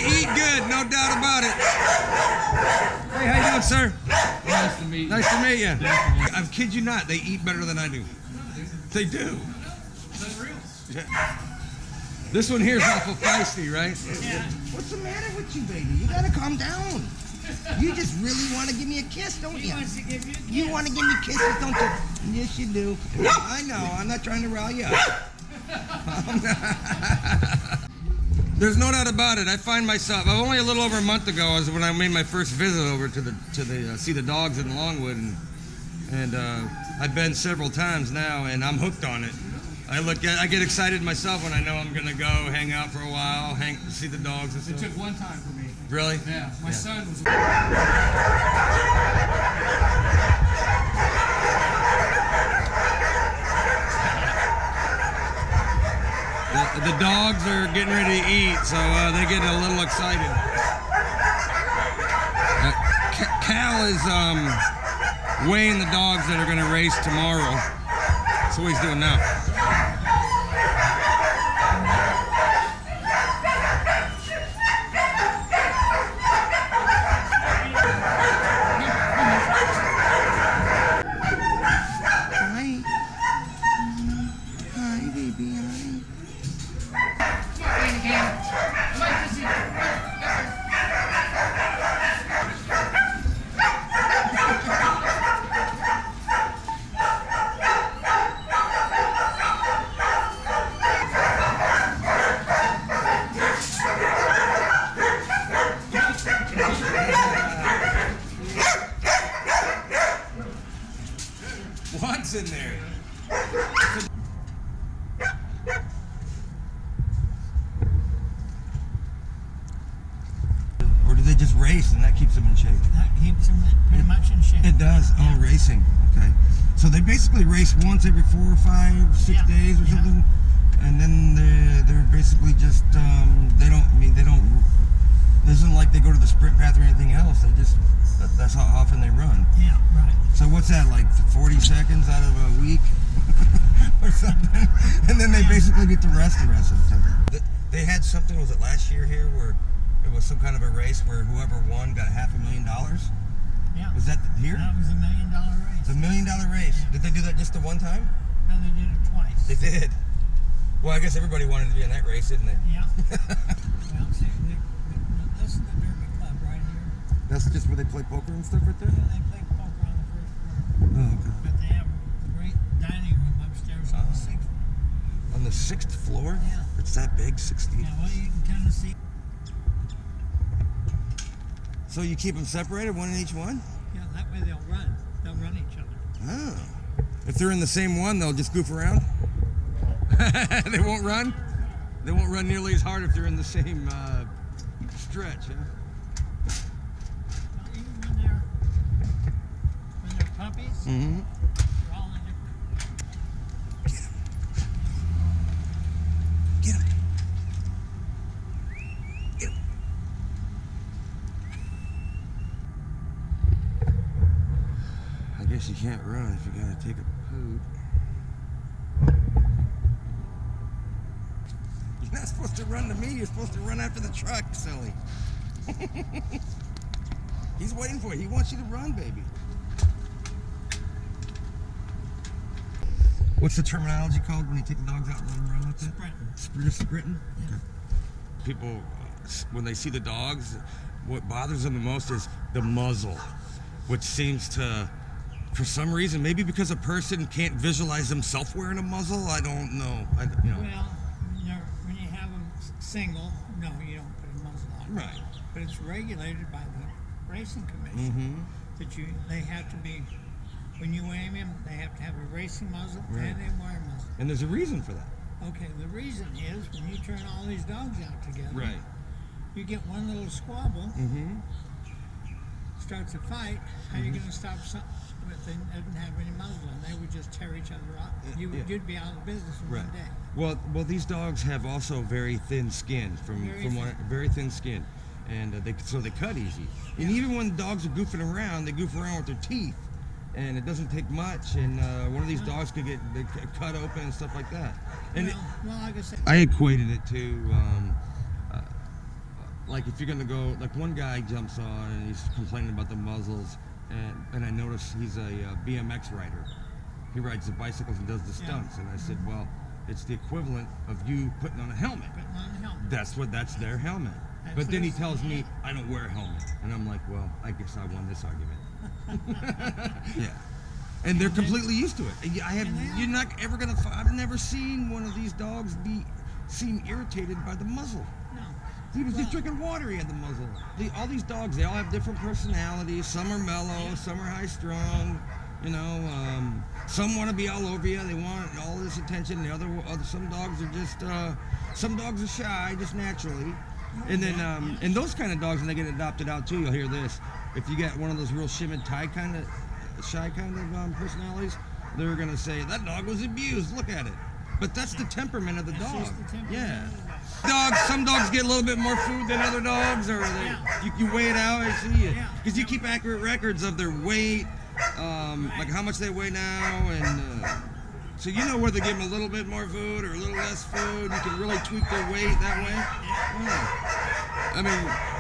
They eat good, no doubt about it. Hey, how you doing, sir? Nice to meet you. Nice to meet you. I kid you not, they eat better than I do. They do. That's real. Yeah. This one here is awful feisty, right? Yeah. What's the matter with you, baby? You gotta calm down. You just really want to give me a kiss, don't you? He wants to give you a kiss. You want to give me kisses, don't you? Yes, you do. I know. I'm not trying to rile you up. There's no doubt about it. I find myself. Only a little over a month ago was when I made my first visit over to the see the dogs in Longwood, and I've been several times now, and I'm hooked on it. I get excited myself when I know I'm gonna go hang out for a while, see the dogs and It stuff. took one time for me. Really? Yeah. My son was. The dogs are getting ready to eat, so they get a little excited. Cal is weighing the dogs that are going to race tomorrow. That's what he's doing now. What's in there? Or do they just race and that keeps them in shape? That keeps them pretty much in shape. It does. Oh, racing. Okay. So they basically race once every 4 or 5, 6 days or something, and then they're basically just they don't. It isn't like they go to the sprint path or anything else. They just that's how often they run. Yeah. Right. So what's that, like 40 seconds out of a week or something? And then they basically get the rest of the time. They had something, was it last year here, where it was some kind of a race where whoever won got $500,000? Yeah. Was that here? That was $1 million race. It's $1 million race. Yeah. Did they do that just the one time? No, they did it twice. They did. Well, I guess everybody wanted to be in that race, didn't they? Yeah. Well, see, this is the Derby Club right here. That's just where they play poker and stuff right there? Yeah, they play poker on the first floor. Oh, okay. But they have a great dining room upstairs on the 6th floor. On the 6th floor? Yeah. It's that big, 60? Yeah, well, you can kind of see. So you keep them separated, one in each one? Yeah, that way they'll run. They'll run each other. Oh. If they're in the same one, they'll just goof around? They won't run? They won't run nearly as hard if they're in the same stretch, huh? Well, even when they're puppies, Mm-hmm. they're all in different. Get him. Get him. I guess you can't run if you gotta take a poop. You're not supposed to run to me, you're supposed to run after the truck, silly. He's waiting for you. He wants you to run, baby. What's the terminology called when you take the dogs out and let them run like that? Sprinting. Just sprinting? Yeah. Okay. People, when they see the dogs, what bothers them the most is the muzzle, which seems to, for some reason, maybe because a person can't visualize themselves wearing a muzzle, I don't know. Well, when you have them single, no, you don't put a muzzle on. Right. But it's regulated by the racing commission that they have to be, when you aim him, they have to have a racing muzzle and a wire muzzle. And there's a reason for that. Okay, the reason is when you turn all these dogs out together, Right. you get one little squabble, starts a fight. How are you going to stop something that doesn't have any muzzle and they would just tear each other up? You'd be out of business in one day. Well, these dogs have also very thin skin very thin skin, and so they cut easy. And even when the dogs are goofing around, they goof around with their teeth, and it doesn't take much. And one of these dogs could get cut open and stuff like that. And well, like I said, I equated it to like if you're gonna go, like one guy jumps on and he's complaining about the muzzles, and I noticed he's a BMX rider. He rides the bicycles and does the stunts, and I said, well, it's the equivalent of you putting on a helmet. Putting on the helmet. That's their helmet. That's But then he theirs. tells me I don't wear a helmet, and I'm like, well, I guess I won this argument. Yeah. And they're completely used to it. You're not ever gonna. I've never seen one of these dogs seem irritated by the muzzle. No. He was just drinking water. He had the muzzle. All these dogs, they all have different personalities. Some are mellow, some are high strung. You know, some want to be all over you. They want all this attention. Some dogs are just. Some dogs are shy, just naturally. And then, and those kind of dogs, when they get adopted out too, you'll hear this. If you get one of those real shim tie kind of. Shy kind of personalities, they're gonna say that dog was abused. Look at it, but that's the temperament of the dog. Just the temperament Yeah, of the dog. some dogs get a little bit more food than other dogs, or you weigh it out. I see it because you keep accurate records of their weight, like how much they weigh now, and so you know whether to give them a little bit more food or a little less food. You can really tweak their weight that way. Yeah.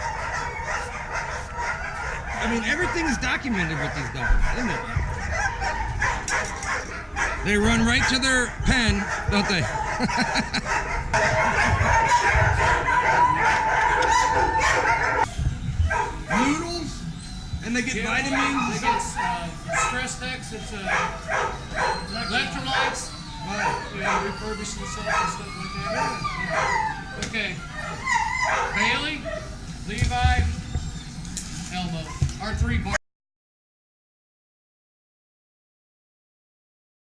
I mean, everything is documented with these dogs, isn't it? They run right to their pen, don't they? Noodles, and they get vitamins. They get stress X, it's electrolytes. Yeah, refurbish themselves and stuff like that. Yeah. Okay. Bailey, Levi, Elmo. Our three